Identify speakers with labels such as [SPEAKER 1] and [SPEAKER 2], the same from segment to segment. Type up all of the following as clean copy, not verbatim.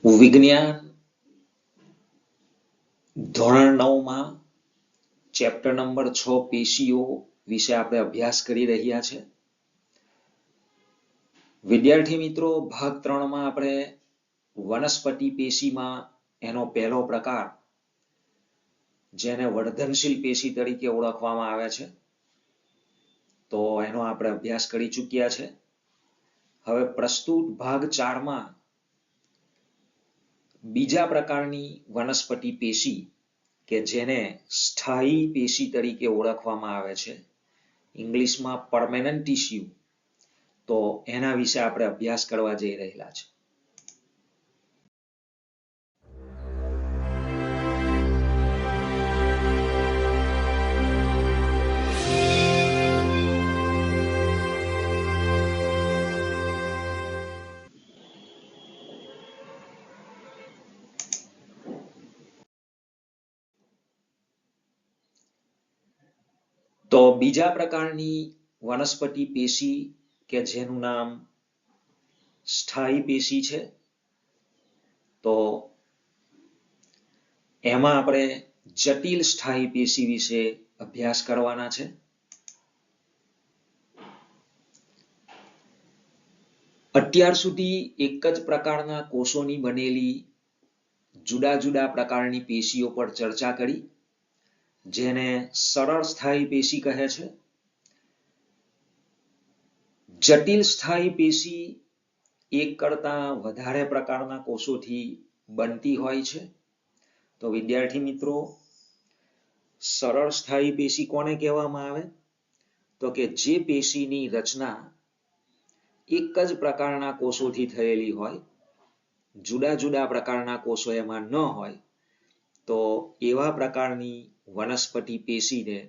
[SPEAKER 1] વિજ્ઞાન ધોરણ 9 માં ચેપ્ટર નંબર 6 પેશીઓ વિશે આપણે અભ્યાસ કરી રહ્યા છે. વિદ્યાર્થી મિત્રો, ભાગ 3 માં આપણે વનસ્પતિ પેશીમાં એનો પહેલો પ્રકાર જેને વર્ધનશીલ પેશી તરીકે ઓળખવામાં આવે છે, તો એનો આપણે અભ્યાસ કરી ચૂક્યા છે. હવે પ્રસ્તુત ભાગ 4 માં બીજા પ્રકારની વનસ્પતિ પેશી કે જેને સ્થાયી પેશી તરીકે ઓળખવામાં આવે છે, ઇંગ્લિશમાં પરમેનન્ટ ટિશ્યુ, તો એના વિશે આપણે અભ્યાસ કરવા જઈ રહેલા છે. તો બીજા પ્રકારની વનસ્પતિ પેશી કે જેનું નામ સ્થાયી પેશી છે, તો એમાં આપણે જટિલ સ્થાયી પેશી વિશે અભ્યાસ કરવાના છે. અત્યાર સુધી એક જ પ્રકારના કોષોની બનેલી જુદા જુદા પ્રકારની પેશીઓ પર ચર્ચા કરી, જેને સરળ સ્થાયી પેશી કહે છે. જટિલ સ્થાયી પેશી એક કરતા વધારે પ્રકારના કોષોથી બનતી હોય છે. તો વિદ્યાર્થી મિત્રો, સરળ સ્થાયી પેશી કોને કહેવામાં આવે? તો કે જે પેશીની રચના એક જ પ્રકારના કોષોથી થયેલી હોય, જુદા જુદા પ્રકારના કોષો એમાં ન હોય, તો એવા પ્રકારની વનસ્પતિ પેશીને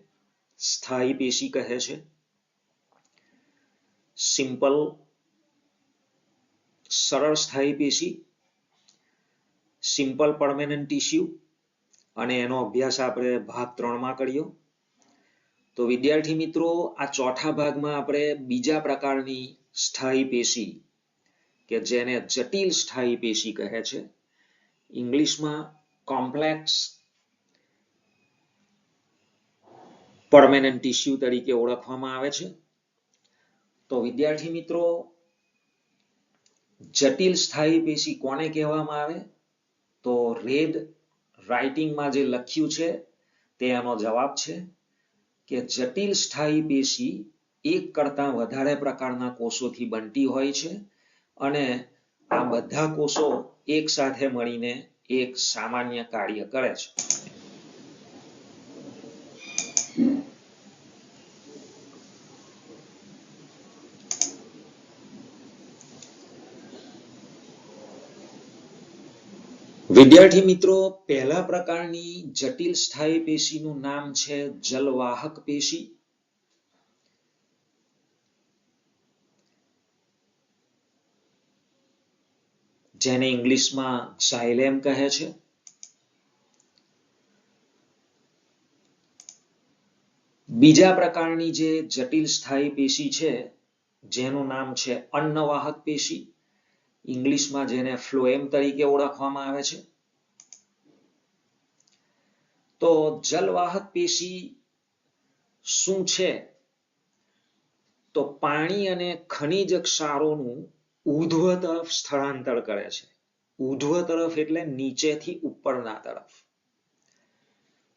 [SPEAKER 1] સ્થાયી પેશી કહે છે. સિમ્પલ સરળ સ્થાયી પેશી, સિમ્પલ પરમેનન્ટ ટિશ્યુ, અને એનો અભ્યાસ આપણે ભાગ 3 માં કર્યો. તો વિદ્યાર્થી મિત્રો, આ ચોથા ભાગમાં આપણે બીજા પ્રકારની સ્થાયી પેશી કે જેને જટિલ સ્થાયી પેશી કહે છે, ઇંગ્લિશમાં કોમ્પ્લેક્સ પરમેનન્ટ ટિશ્યુ તરીકે ઓળખવામાં આવે છે. તો વિદ્યાર્થી મિત્રો, જટિલ સ્થાયી પેશી કોને કહેવામાં આવે? તો રેડ રાઇટિંગમાં જે લખ્યું છે તે એનો જવાબ છે કે જટિલ સ્થાયી પેશી એક કરતા વધારે પ્રકારના કોષોથી બનતી હોય છે, અને આ બધા કોષો એક સાથે મળીને એક સામાન્ય કાર્ય કરે છે. વિદ્યાર્થી મિત્રો, પહેલા પ્રકારની જટિલ સ્થાયી પેશીનું નામ છે જલવાહક પેશી. જેને ઇંગ્લિશમાં ઝાયલેમ કહે છે. બીજા પ્રકારની જે જટિલ સ્થાયી પેશી છે, જેનું નામ છે અન્નવાહક પેશી, ઇંગ્લિશમાં જેને ફ્લોએમ તરીકે ઓળખવામાં આવે છે. તો જલવાહક પેશી શું છે? તો પાણી અને ખનિજ ક્ષારોનું ઉર્ધ્વ તરફ સ્થળાંતર કરે છે. ઉર્ધ્વ તરફ એટલે નીચેથી ઉપરના તરફ.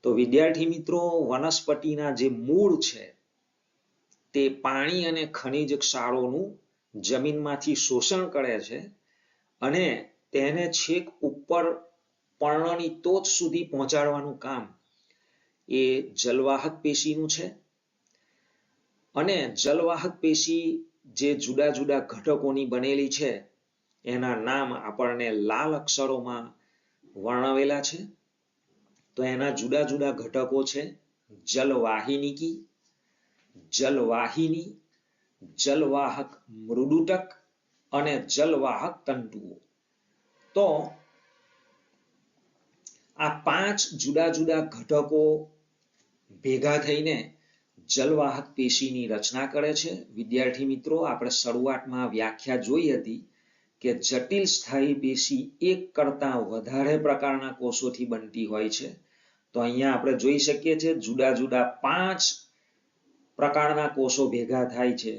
[SPEAKER 1] તો વિદ્યાર્થી મિત્રો, વનસ્પતિના જે મૂળ છે તે પાણી અને ખનિજ ક્ષારોનું જમીનમાંથી શોષણ કરે છે અને તેને છેક ઉપર પર્ણની ટોચ સુધી પહોંચાડવાનું કામ એ જલવાહક પેશીનું છે. અને જલવાહક પેશી જે જુદા જુદા ઘટકોની બનેલી છે, એના નામ આપણને લાલ અક્ષરોમાં વર્ણવેલા છે. તો એના જુદા જુદા ઘટકો છે જલવાહિનીકી, જલવાહિની, જલવાહક મૃદુટક અને જલવાહક તંતુઓ. તો આ 5 જુદા જુદા ઘટકો ભેગા થઈને જલવાહક પેશીની રચના કરે છે. વિદ્યાર્થી મિત્રો, આપણે શરૂઆતમાં વ્યાખ્યા જોઈ હતી કે જટિલ સ્થાયી પેશી એક કરતા વધારે પ્રકારના કોષોથી બનતી હોય છે. તો અહીંયા આપણે જોઈ શકીએ છીએ જુદા જુદા 5 પ્રકારના કોષો ભેગા થાય છે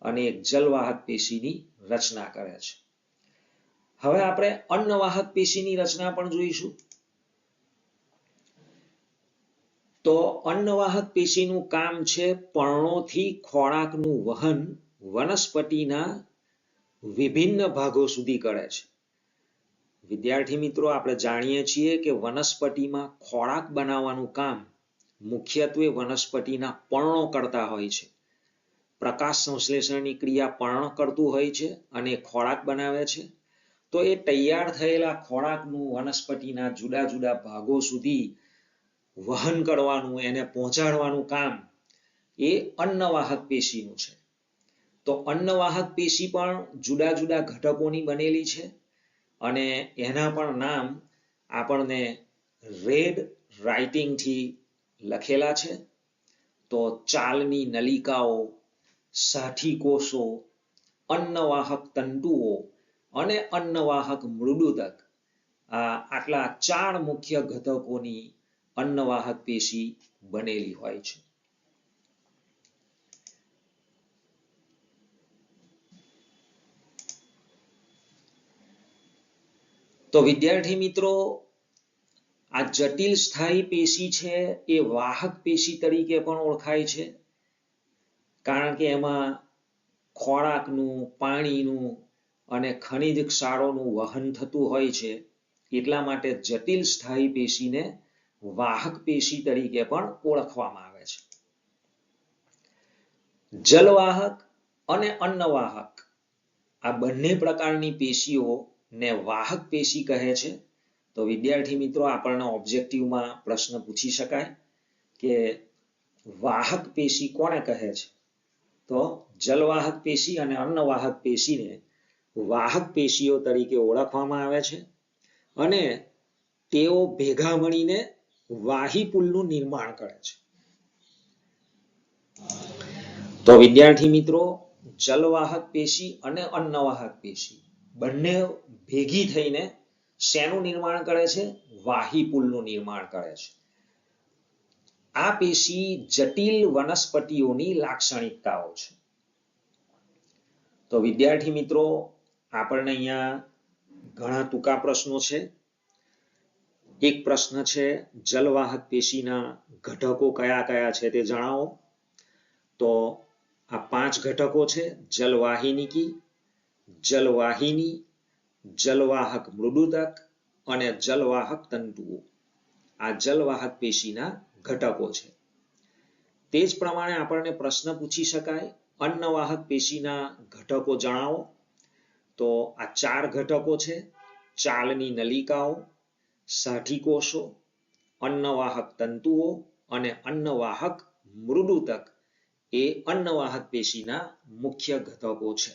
[SPEAKER 1] અને એક જલવાહક પેશીની રચના કરે છે. હવે આપણે અન્નવાહક પેશીની રચના પણ જોઈશું. તો અન્નવાહક પેશીનું કામ છે પર્ણોથી ખોરાકનું વહન વનસ્પતિના વિભિન્ન ભાગો સુધી કરે છે. વિદ્યાર્થી મિત્રો, આપણે જાણીએ છીએ કે વનસ્પતિમાં ખોરાક બનાવવાનું કામ મુખ્યત્વે વનસ્પતિના પર્ણો કરતા હોય છે. પ્રકાશ સંશ્લેષણની ક્રિયા પર્ણ કરતું હોય છે અને ખોરાક બનાવે છે. તો એ તૈયાર થયેલા ખોરાકનું વનસ્પતિના જુદા જુદા ભાગો સુધી વહન કરવાનું, એને પહોંચાડવાનું કામ એ અન્નવાહક પેશીનું છે. તો અન્નવાહક પેશી પણ જુદા જુદા ઘટકોની બનેલી છે અને એના પણ નામ આપણને રેડ રાઇટિંગથી લખેલા છે. તો ચાલની નલિકાઓ, સાઠી કોષો, અન્નવાહક તંતુઓ અને અન્નવાહક મૃદુતક, આટલા 4 મુખ્ય ઘટકોની અન્નવાહક પેશી બનેલી હોય છે. તો વિદ્યાર્થી મિત્રો, આ જટિલ સ્થાયી પેશી છે એ વાહક પેશી તરીકે પણ ઓળખાય છે, કારણ કે એમાં ખોરાકનું, પાણીનું અને ખનિજ ક્ષારોનું વહન થતું હોય છે. એટલા માટે જટિલ સ્થાયી પેશીને વાહક પેશી તરીકે પણ ઓળખવામાં આવે છે. જલવાહક અને અન્નવાહક આ બંને પ્રકારની પેશીઓને વાહક પેશી કહે છે. તો વિદ્યાર્થી મિત્રો, આપણને ઓબ્જેક્ટિવમાં પ્રશ્ન પૂછી શકાય કે વાહક પેશી કોને કહે છે? તો જલવાહક પેશી અને અન્નવાહક પેશીને વાહક પેશીઓ તરીકે ઓળખવામાં આવે છે અને તેઓ ભેગા મળીને વાહીપુલનું નિર્માણ કરે છે. તો વિદ્યાર્થી મિત્રો, જલવાહક પેશી અને અન્નવાહક પેશી બંને ભેગી થઈને શેનું નિર્માણ કરે છે? વાહીપુલનું નિર્માણ કરે છે. આ પેશી જટિલ વનસ્પતિઓની લાક્ષણિકતાઓ છે. તો વિદ્યાર્થી મિત્રો, આપણને અહીંયા ઘણા ટૂંકા પ્રશ્નો છે. એક પ્રશ્ન છે, જલવાહક પેશીના ઘટકો કયા કયા છે તે જણાવો. તો આ 5 ઘટકો છે: જલવાહિનીકી, જલવાહિની, જલવાહક મૃદુતક અને જલવાહક તંતુઓ. આ જલવાહક પેશીના ઘટકો છે. તે જ પ્રમાણે આપણને પ્રશ્ન પૂછી શકાય, અન્નવાહક પેશીના ઘટકો જણાવો. તો આ 4 ઘટકો છે: ચાલની નલિકાઓ, સાઠી કોષો, અન્નવાહક તંતુઓ અને અન્નવાહક મૃદુતક એ અન્નવાહક પેશીના મુખ્ય ઘટકો છે.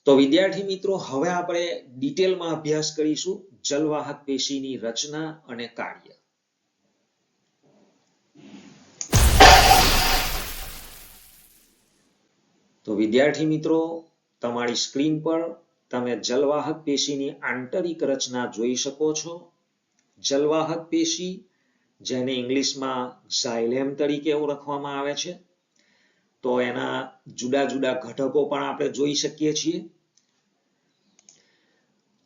[SPEAKER 1] તો વિદ્યાર્થી મિત્રો, હવે આપણે ડિટેલમાં અભ્યાસ કરીશું જલવાહક પેશીની રચના અને કાર્ય. તો વિદ્યાર્થી મિત્રો, તમારી સ્ક્રીન પર તમે જલવાહક પેશીની આંતરિક રચના જોઈ શકો છો. જલવાહક પેશી, જેને ઇંગ્લિશમાં ઝાયલેમ તરીકે ઓળખવામાં આવે છે, તો એના જુદા જુદા ઘટકો પણ આપણે જોઈ શકીએ છીએ.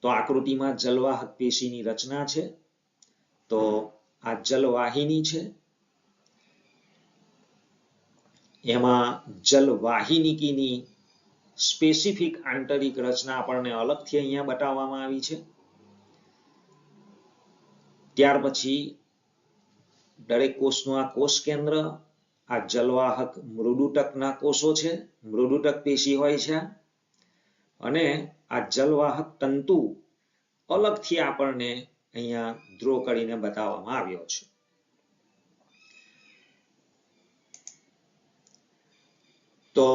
[SPEAKER 1] તો આકૃતિમાં જલવાહક પેશીની રચના છે. તો આ જલવાહિની છે, એમાં જલવાહિનીકીની સ્પેસિફિક આંતરિક રચના આપણને અલગથી અહીંયા બતાવવામાં આવી છે. ત્યાર પછી દરેક કોષનું આ કોષ કેન્દ્ર, આ જલવાહક મૃદુતકના કોષો છે, મૃદુતક પેશી હોય છે, અને આ જલવાહક તંતુ અલગથી આપણને અહીંયા ડ્રો કરીને બતાવવામાં આવ્યો છે. તો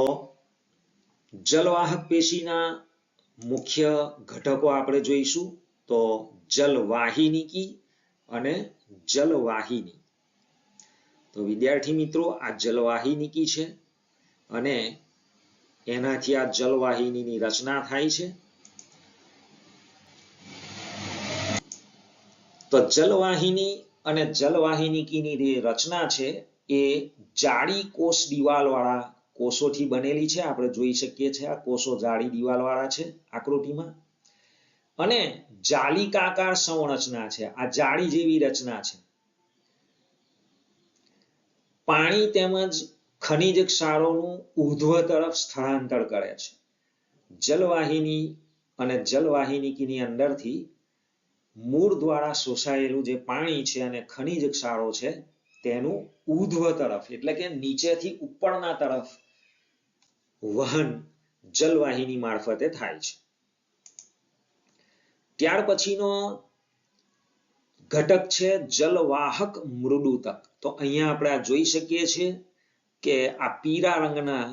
[SPEAKER 1] જલવાહક પેશીના મુખ્ય ઘટકો આપણે જોઈશું. તો જલવાહિનીકી અને જલવાહિની. તો વિદ્યાર્થી મિત્રો આ જલવાહિનીકી છે અને એનાથી આ જલવાહિનીની રચના થાય છે. તો જલવાહિની અને જલવાહિનીકીની જે રચના છે એ જાડી કોષ દિવાલવાળા કોષોથી બનેલી છે. આપણે જોઈ શકીએ છીએ આ કોષો જાડી દિવાલવાળા છે આકૃતિમાં. અને જાલિકાકાર સંરચના છે. આ જાળી જેવી રચના છે. પાણી તેમજ ખનિજ ક્ષારોનું ઉર્ધ્વ તરફ સ્થળાંતર કરે છે. જલવાહિની અને જલવાહિનીકીની અંદરથી મૂળ દ્વારા શોષાયેલું જે પાણી છે અને ખનિજ ક્ષારો છે તેનું ઉર્ધ્વ તરફ એટલે કે નીચેથી ઉપરના તરફ વહન જલવાહિની મારફતે થાય છે. ત્યાર પછીનો ઘટક છે જલવાહક મૃદુતક. તો અહીંયા આપણે આ જોઈ શકીએ છીએ કે આ પીળા રંગના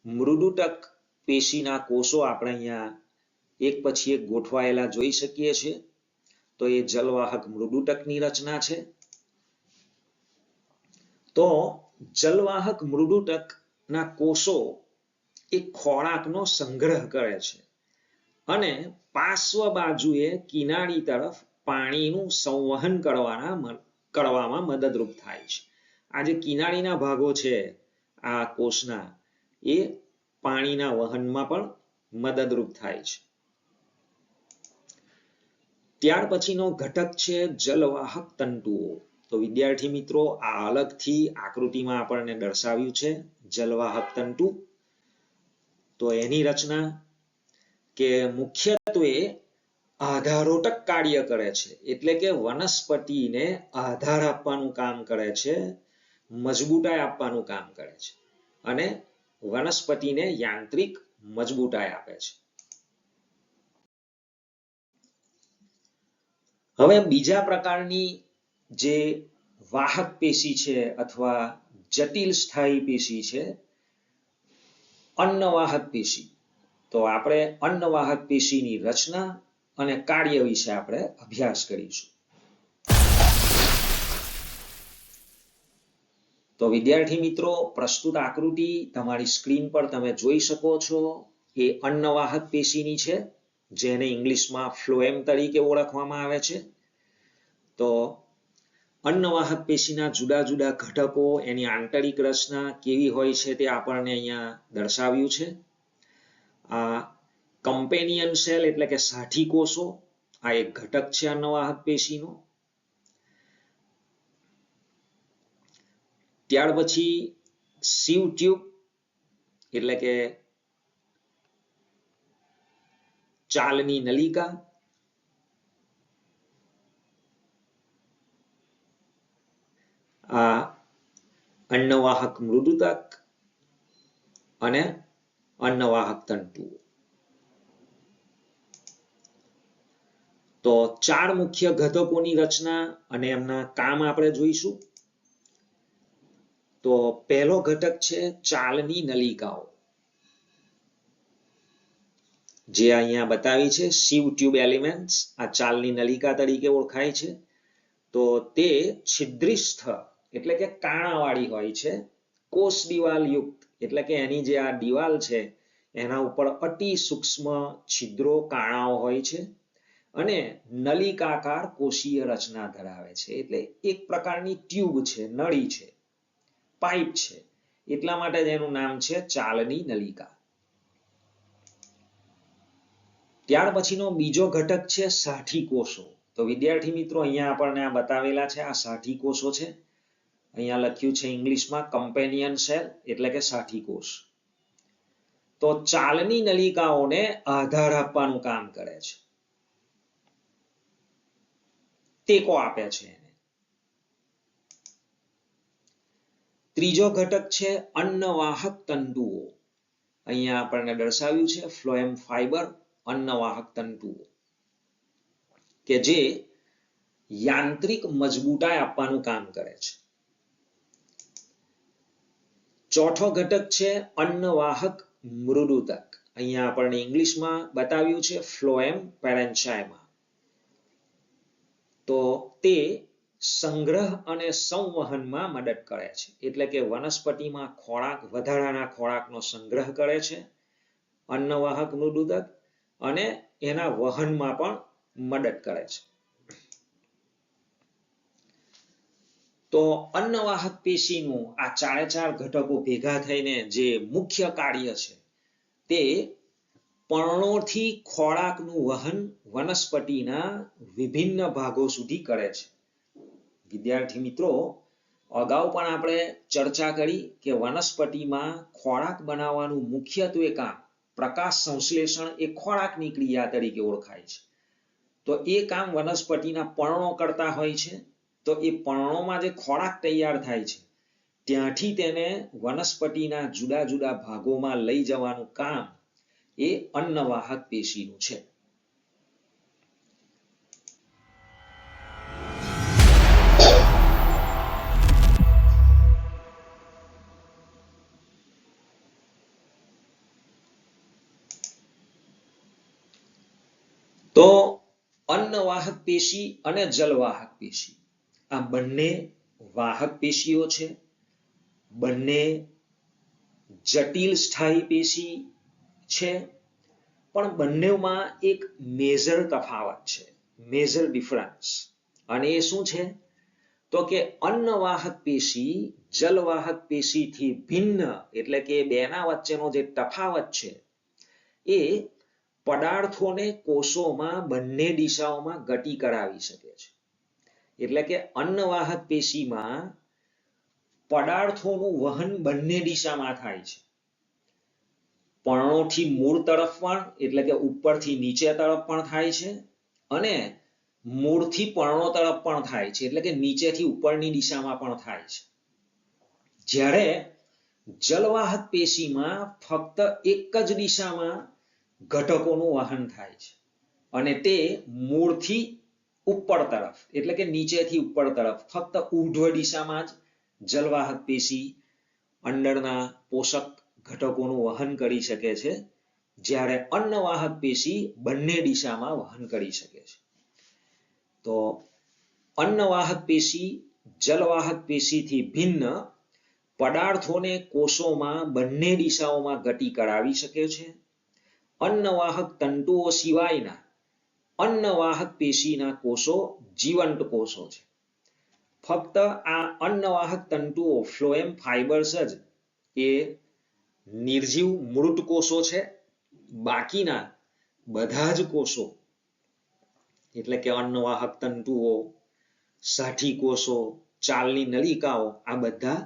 [SPEAKER 1] મૃદુતક પેશીના કોષો આપણે અહીંયા એક પછી એક ગોઠવાયેલા જોઈ શકીએ છીએ. તો એ જલવાહક મૃદુતકની રચના છે. તો જલવાહક મૃદુતકના કોષો એ ખોરાકનો સંગ્રહ કરે છે અને પાર્શ્વ બાજુએ કિનારી તરફ પાણીનું સંવહન કરવામાં મદદરૂપ થાય છે. આ જે કિનારીના ભાગો છે આ કોષના એ પાણીના વહનમાં પણ મદદરૂપ થાય છે. ત્યાર પછીનો ઘટક છે જલવાહક તંતુઓ. તો વિદ્યાર્થી મિત્રો આ અલગથી આકૃતિમાં આપણને દર્શાવ્યું છે જલવાહક તંતુ. તો એની રચના કે મુખ્યત્વે આધારોટક કાર્ય કરે છે એટલે કે વનસ્પતિને આધાર આપવાનું કામ કરે છે, મજબૂતાઈ આપવાનું કામ કરે છે અને વનસ્પતિને યાંત્રિક મજબૂતાઈ આપે છે. હવે બીજા પ્રકારની જે વાહક પેશી છે અથવા જટિલ સ્થાયી પેશી છે અન્નવાહક પેશી. તો આપણે અન્નવાહક પેશીની રચના અને કાર્ય વિશે આપણે અભ્યાસ કરીશું. તો વિદ્યાર્થી મિત્રો પ્રસ્તુત આકૃતિ તમારી સ્ક્રીન પર તમે જોઈ શકો છો એ અન્નવાહક પેશીની છે જેને ઇંગ્લિશમાં ફ્લોએમ તરીકે ઓળખવામાં આવે છે. તો અન્નવાહક પેશીના જુદા જુદા ઘટકો એની આંતરિક રચના કેવી હોય છે તે આપણને અહીંયા દર્શાવ્યું છે. આ કમ્પેનિયન સેલ એટલે કે સાથી કોષો આ એક ઘટક છે અન્નવાહક પેશીનો. ત્યાર પછી સીવ ટ્યુબ એટલે કે ચાલની નલિકા. આ અન્નવાહક મૃદુતક અને અન્નવાહક તંતુ. તો ચાર મુખ્ય ઘટકોની રચના અને એમના કામ આપણે જોઈશું. તો પહેલો ઘટક છે ચાલની નલિકાઓ જે અહીંયા બતાવી છે સીવ ટ્યુબ એલિમેન્ટ્સ. આ ચાલની નલિકા તરીકે ઓળખાય છે. તો તે છિદ્રિસ્થ એટલે કે કાણાવાળી હોય છે, કોષ દિવાલ યુક્ત એટલે કે એની જે આ દિવાલ છે એના ઉપર અતિ સૂક્ષ્મ છિદ્રો કાણાઓ હોય છે અને નલિકાકાર કોષીય રચના ધરાવે છે. એટલે એક પ્રકારની ટ્યુબ છે, નળી છે, પાઇપ છે, એટલા માટે જ એનું નામ છે ચાલની નલિકા. ત્યાર પછીનો બીજો ઘટક છે સાથી કોષો. તો વિદ્યાર્થી મિત્રો અહીંયા આપણને આ બતાવેલા છે આ સાથી કોષો છે. અહીંયા લખ્યું છે ઇંગ્લિશમાં કમ્પેનિયન સેલ એટલે કે સાથી કોષ. તો ચાલની નલિકાઓને આધાર આપવાનું કામ કરે છે, ટેકો આપે છે એને. ત્રીજો ઘટક છે અન્નવાહક તંતુઓ. અહીંયા આપણને દર્શાવ્યું છે ફ્લોએમ ફાઈબર અન્નવાહક તંતુઓ કે જે યાંત્રિક મજબૂતાઈ આપવાનું કામ કરે છે. ચોથો ઘટક છે અન્નવાહક મૃદુતક. અહીંયા આપણને ઇંગ્લિશમાં બતાવ્યું છે ફ્લોએમ પેરેન્ચાઇમા. તો તે સંગ્રહ અને સંવહનમાં મદદ કરે છે. એટલે કે વનસ્પતિમાં ખોરાક, વધારાના ખોરાકનો સંગ્રહ કરે છે, અન્નવાહક મૃદુદક, અને એના વહનમાં પણ મદદ કરે છે. તો અન્નવાહક પેશીનું આ ચારે ચાર ઘટકો ભેગા થઈને જે મુખ્ય કાર્ય છે તે પર્ણોથી ખોરાકનું વહન વનસ્પતિના વિભિન્ન ભાગો સુધી કરે છે. વિદ્યાર્થી મિત્રો, અગાઉ પણ આપણે ચર્ચા કરી કે વનસ્પતિમાં ખોરાક બનાવવાનું મુખ્યત્વે કામ પ્રકાશ સંશ્લેષણ એ ખોરાકની ક્રિયા તરીકે ઓળખાય છે. તો એ કામ વનસ્પતિના પર્ણો કરતા હોય છે. તો એ પર્ણોમાં જે ખોરાક તૈયાર થાય છે ત્યાંથી તેને વનસ્પતિના જુદા જુદા ભાગોમાં લઈ જવાનું કામ એ અન્નવાહક પેશીનું છે. તો અન્નવાહક પેશી અને જલવાહક પેશી આ બંને વાહક પેશીઓ છે. બંને જટિલ સ્થાયી પેશી છે, પણ બંનેમાં એક મેજર તફાવત છે, મેજર ડિફરન્સ. અને એ શું છે? તો કે અન્નવાહક પેશી જલવાહક પેશીથી ભિન્ન, એટલે કે બેના વચ્ચેનો જે તફાવત છે એ પદાર્થોને કોષોમાં બંને દિશાઓમાં ગતિ કરાવી શકે છે. એટલે કે અન્નવાહક પેશીમાં પદાર્થોનું વહન બંને દિશામાં થાય છે. પર્ણોથી મૂળ તરફ પણ, એટલે કે ઉપરથી નીચે તરફ પણ થાય છે, અને મૂળથી પર્ણો તરફ પણ થાય છે, એટલે કે નીચેથી ઉપરની દિશામાં પણ થાય છે. જ્યારે જલવાહક પેશીમાં ફક્ત એક જ દિશામાં ઘટકોનું વહન થાય છે, અને તે મૂળથી ઉપર તરફ, એટલે કે નીચેથી ઉપર તરફ ફક્ત ઊર્ધ્વ દિશામાં જ જલવાહક પેશી અંદરના પોષક ઘટકોનું વહન કરી શકે છે, જ્યારે અન્નવાહક પેશી બંને દિશામાં વહન કરી શકે છે. તો અન્નવાહક પેશી જલવાહક પેશીથી ભિન્ન પદાર્થોને કોષોમાં બંને દિશાઓમાં ગતિ કરાવી શકે છે. અન્નવાહક તંતુઓ સિવાયના અન્નવાહક પેશીના કોષો જીવંત કોષો છે. ફક્ત આ અન્નવાહક તંતુઓ ફ્લોએમ ફાઇબર્સ જ એ નિર્જીવ મૃત કોષો છે. બાકીના બધા જ કોષો, એટલે કે અન્નવાહક તંતુઓ, સાઠી કોષો, ચાલની નલિકાઓ, આ બધા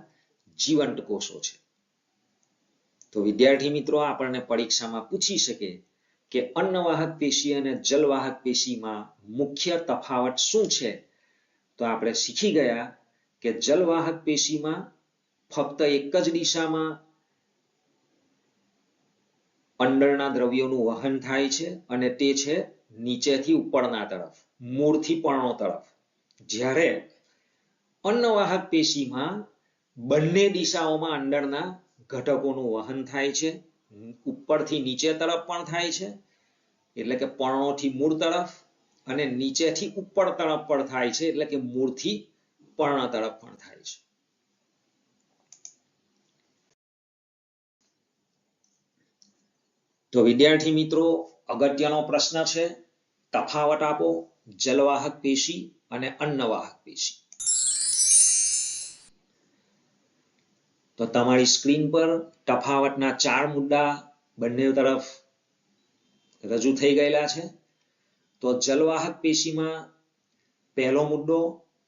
[SPEAKER 1] જીવંત કોષો છે. તો વિદ્યાર્થી મિત્રો, આપણને પરીક્ષામાં પૂછી શકે કે અન્નવાહક પેશી અને જલવાહક પેશીમાં મુખ્ય તફાવત શું છે? તો આપણે શીખી ગયા કે જલવાહક પેશીમાં ફક્ત એક જ દિશામાં અંદરના દ્રવ્યોનું વહન થાય છે, અને તે છે નીચેથી ઉપરના તરફ, મૂળથી પર્ણો તરફ. જ્યારે અન્નવાહક પેશીમાં બંને દિશાઓમાં અંદરના ઘટકોનું વહન થાય છે, ઉપરથી નીચે તરફ પણ થાય છે, એટલે કે પર્ણોથી મૂળ તરફ, અને નીચેથી ઉપર તરફ પણ થાય છે, એટલે કે મૂળથી પર્ણ તરફ પણ થાય છે. તો વિદ્યાર્થી મિત્રો, અગત્યનો પ્રશ્ન છે, તફાવત આપો જલવાહક પેશી અને અન્નવાહક પેશી. તો તમારી સ્ક્રીન પર તફાવતના 4 મુદ્દા બંને તરફ રજૂ થઈ ગયેલા છે. તો જલવાહક પેશીમાં પહેલો મુદ્દો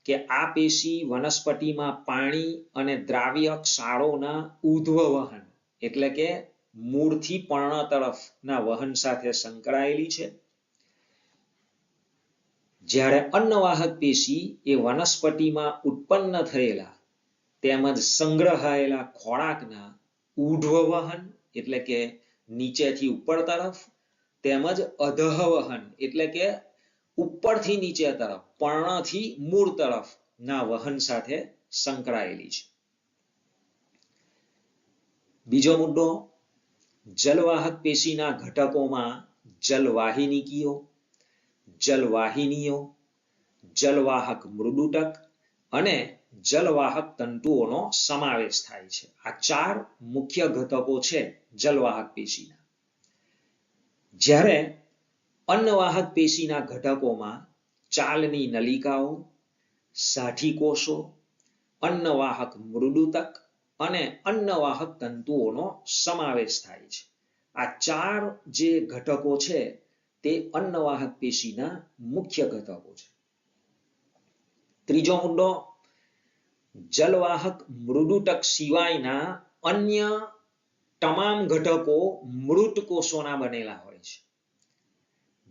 [SPEAKER 1] કે આ પેશી વનસ્પતિમાં પાણી અને દ્રાવ્ય ક્ષારોના ઊર્ધ્વ વહન, એટલે કે મૂળથી પર્ણ તરફના વહન સાથે સંકળાયેલી છે. જ્યારે અન્નવાહક પેશી એ વનસ્પતિમાં ઉત્પન્ન થયેલા તેમજ સંગ્રહાયેલા ખોરાકના ઊર્ધ્વ વહન, એટલે કે નીચેથી ઉપર તરફ, તેમજ અધઃ વહન, એટલે કે ઉપરથી નીચે તરફ, પર્ણથી મૂળ તરફના વહન સાથે સંકળાયેલી છે. બીજો મુદ્દો, જલવાહક પેશીના ઘટકોમાં જલવાહિનીકીઓ, જલવાહિનીઓ, જલવાહક મૃદુતક અને જલવાહક તંતુઓનો સમાવેશ થાય છે. આ 4 મુખ્ય ઘટકો છે જલવાહક પેશીના. જ્યારે અન્નવાહક પેશીના ઘટકોમાં ચાલની નલિકાઓ, સાઠી કોષો, અન્નવાહક મૃદુતક અને અન્નવાહક તંતુઓનો સમાવેશ થાય છે. આ 4 જે ઘટકો છે તે અન્નવાહક પેશીના મુખ્ય ઘટકો છે. ત્રીજો મુદ્દો, જલવાહક મૃદુતક સિવાયના અન્ય તમામ ઘટકો મૃત કોષોના બનેલા હોય છે.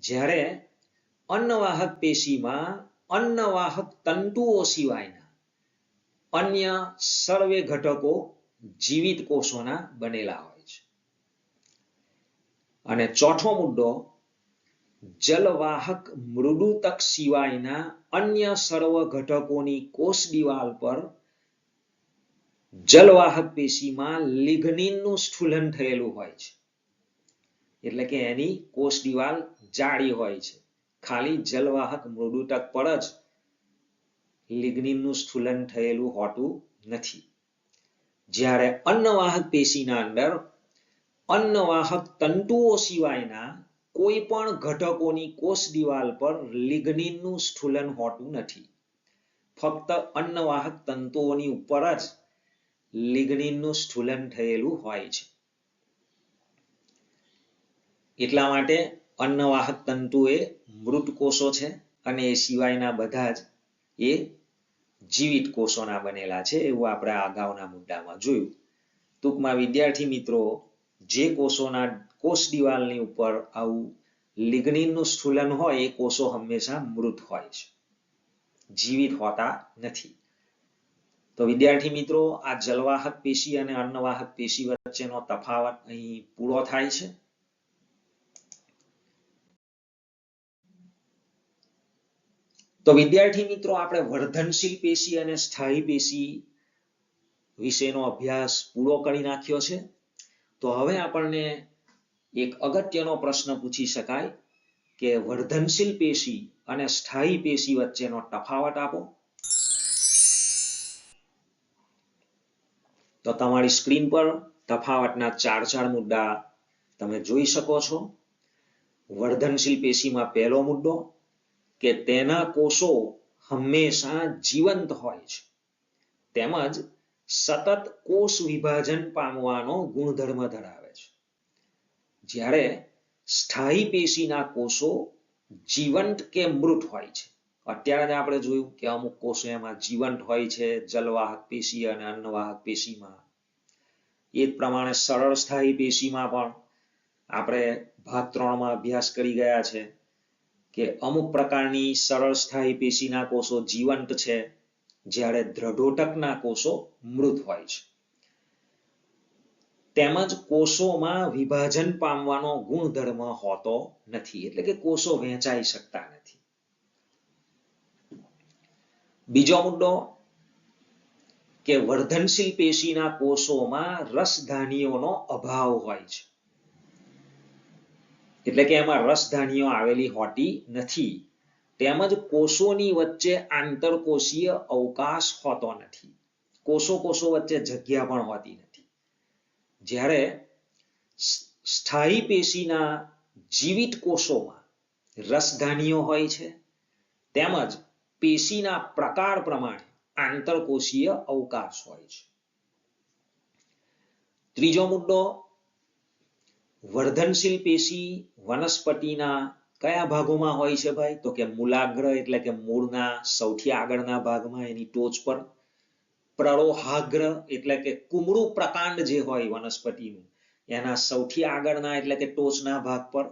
[SPEAKER 1] જ્યારે અન્નવાહક પેશીમાં અન્નવાહક તંતુઓ સિવાયના અન્ય સર્વે ઘટકો જીવિત કોષોના બનેલા હોય છે. અને ચોથો મુદ્દો, જલવાહક મૃદુતક સિવાયના અન્ય સર્વ ઘટકોની કોષ દિવાલ પર જલવાહક પેશીમાં લિગ્નિનનું સ્થૂલન થયેલું હોય છે. એટલે કે એની કોષ દિવાલ જાડી હોય છે. ખાલી જલવાહક મૃદુતક પર જ લિગ્નિનનું સ્થૂલન થયેલું હોતું નથી. જ્યારે અન્નવાહક પેશીના અંદર અન્નવાહક તંતુઓ સિવાયના કોઈ પણ ઘટકોની કોષ દિવાલ પર લિગ્નિનનું સ્થૂલન હોતું નથી. ફક્ત અન્નવાહક તંતુઓની ઉપર જ લિગ્નિનનું સ્થૂલન થયેલું હોય છે. એટલા માટે અન્નવાહક તંતુ એ મૃત કોષો છે અને એ સિવાયના બધા જ એ જીવિત કોષોના બનેલા છે, એવું આપણે અગાઉના મુદ્દામાં જોયું. ટૂંકમાં વિદ્યાર્થી મિત્રો, જે કોષોના કોષ દિવાલની ઉપર આવું લિગ્નિનનું સ્થૂલન હોય એ કોષો હંમેશા મૃત હોય છે, જીવિત હોતા નથી. તો વિદ્યાર્થી મિત્રો, આ જલવાહક પેશી અને અન્નવાહક પેશી વચ્ચેનો તફાવત અહીં પૂરો થાય છે. તો વિદ્યાર્થી મિત્રો, આપણે વર્ધનશીલ પેશી અને સ્થાયી પેશી વિશેનો અભ્યાસ પૂરો કરી નાખ્યો છે. તો હવે આપણને એક અગત્યનો પ્રશ્ન પૂછી શકાય કે વર્ધનશીલ પેશી અને સ્થાયી પેશી વચ્ચેનો તફાવત આપો. તો તમારી સ્ક્રીન પર તફાવતના 4 મુદ્દા તમે જોઈ શકો છો. વર્ધનશીલ પેશીમાં પહેલો મુદ્દો કે તેના કોષો હંમેશા જીવંત હોય છે તેમજ સતત કોષ વિભાજન પામવાનો ગુણધર્મ ધરાવે છે. જ્યારે સ્થાયી પેશીના કોષો જીવંત કે મૃત હોય છે. અત્યારે આપણે જોયું કે અમુક કોષો એમાં જીવંત હોય છે જલવાહક પેશી અને અન્નવાહક પેશીમાં. એ જ પ્રમાણે સરળ સ્થાયી પેશીમાં પણ આપણે ભાગ 3માં અભ્યાસ કરી ગયા છે કે અમુક પ્રકારની સરળ સ્થાયી પેશીના કોષો જીવંત છે, જ્યારે દ્રઢોટકના કોષો મૃત હોય છે. તેમજ કોષોમાં વિભાજન પામવાનો ગુણધર્મ હોતો નથી, એટલે કે કોષો વહેંચાઈ શકતા નથી. બીજો મુદ્દો કે વર્ધનશીલ પેશીના કોષોમાં રસધાનીઓનો અભાવ હોય છે, એટલે કે એમાં રસધાનીઓ આવેલી હોતી નથી. તેમજ કોષોની વચ્ચે આંતરકોષીય અવકાશ હોતો નથી. કોષો વચ્ચે જગ્યા પણ હોતી નથી. જ્યારે સ્થાયી પેશીના જીવિત કોષોમાં રસધાનીઓ હોય છે તેમજ પેશીના પ્રકાર પ્રમાણે આંતરકોષીય અવકાશ હોય છે. ત્રીજો મુદ્દો, વર્ધનશીલ પેશી વનસ્પતિના કયા ભાગોમાં હોય છે ભાઈ? તો કે મૂલાગ્ર એટલે કે મૂળના સૌથી આગળના ભાગમાં, એની ટોચ પર. પ્રરોહાગ્ર એટલે કે કુમળું પ્રકાંડ જે હોય વનસ્પતિનું એના સૌથી આગળના એટલે કે ટોચના ભાગ પર.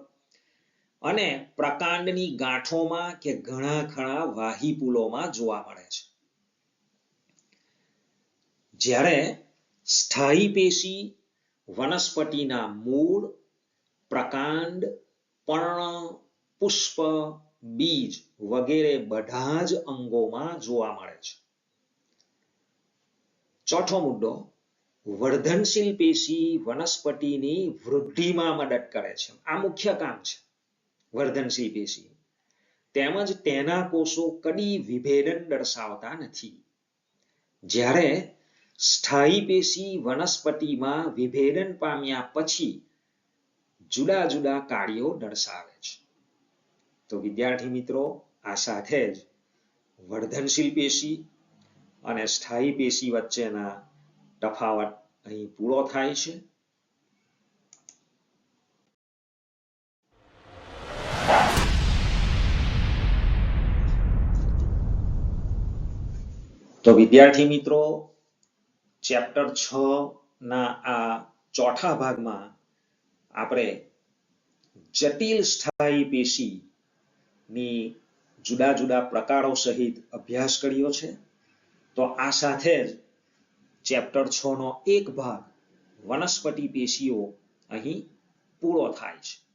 [SPEAKER 1] અને પ્રકાંડની ગાંઠોમાં કે ઘણા ખરા વાહીપુલોમાં જોવા મળે છે. જ્યારે સ્થાયી પેશી વનસ્પતિના મૂળ, પ્રકાંડ, પર્ણ, પુષ્પ, બીજ વગેરે બધા જ અંગોમાં જોવા મળે છે. ચોથો મુદ્દો, વર્ધનશીલ પેશી વનસ્પતિની વૃદ્ધિમાં મદદ કરે છે. આ મુખ્ય કામ છે વર્ધનશીલ પેશી. તેમજ તેના કોષો કદી વિભેદન દર્શાવતા નથી. જ્યારે સ્થાયી પેશી વનસ્પતિમાં વિભેદન પામ્યા પછી જુદા જુદા કાર્યો દર્શાવે છે. તો વિદ્યાર્થી મિત્રો, આ સાથે જ વર્ધનશીલ પેશી અને સ્થાયી પેશી વચ્ચેના તફાવત અહીં પૂરો થાય છે. તો વિદ્યાર્થી મિત્રો, ચેપ્ટર 6 ના આ ચોથા ભાગમાં આપણે જટિલ સ્થાયી પેશીની જુદા જુદા પ્રકારો સહિત અભ્યાસ કર્યો છે. તો આ સાથે જ ચેપ્ટર 6 નો એક ભાગ વનસ્પતિ પેશીઓ અહીં પૂરો થાય છે.